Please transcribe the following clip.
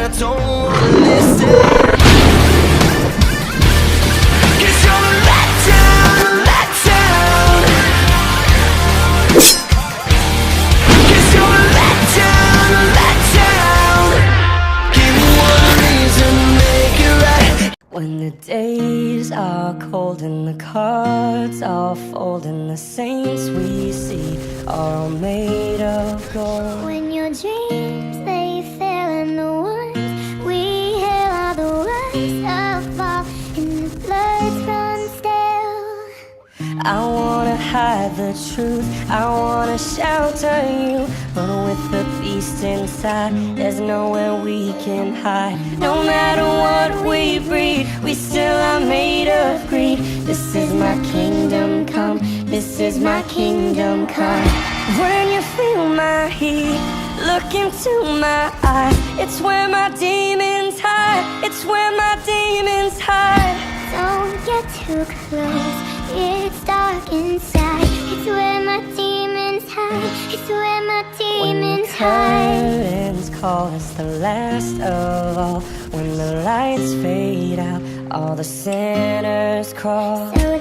I don't wanna listen. 'Cause you're a letdown, letdown. 'Cause you're a letdown, letdown. Give me one reason to make it right. When the days are cold and the cards all fold and the saints we see are all made of gold. When your dreams they fail and the ones we hail are the worst of all, and the bloods run stale. I wanna hide the truth, I wanna shelter you, but with the beast inside, there's nowhere we can hide. No matter what we breed, we still are made of greed. This is my kingdom come, this is my kingdom come. When you feel my heat, look into my eyes. It's where my demons hide, it's where my demons hide. Don't get too close, it's dark inside. It's where my demons hide, it's where my demons hide. When the curtains call us the last of all, when the lights fade out, all the sinners crawl. So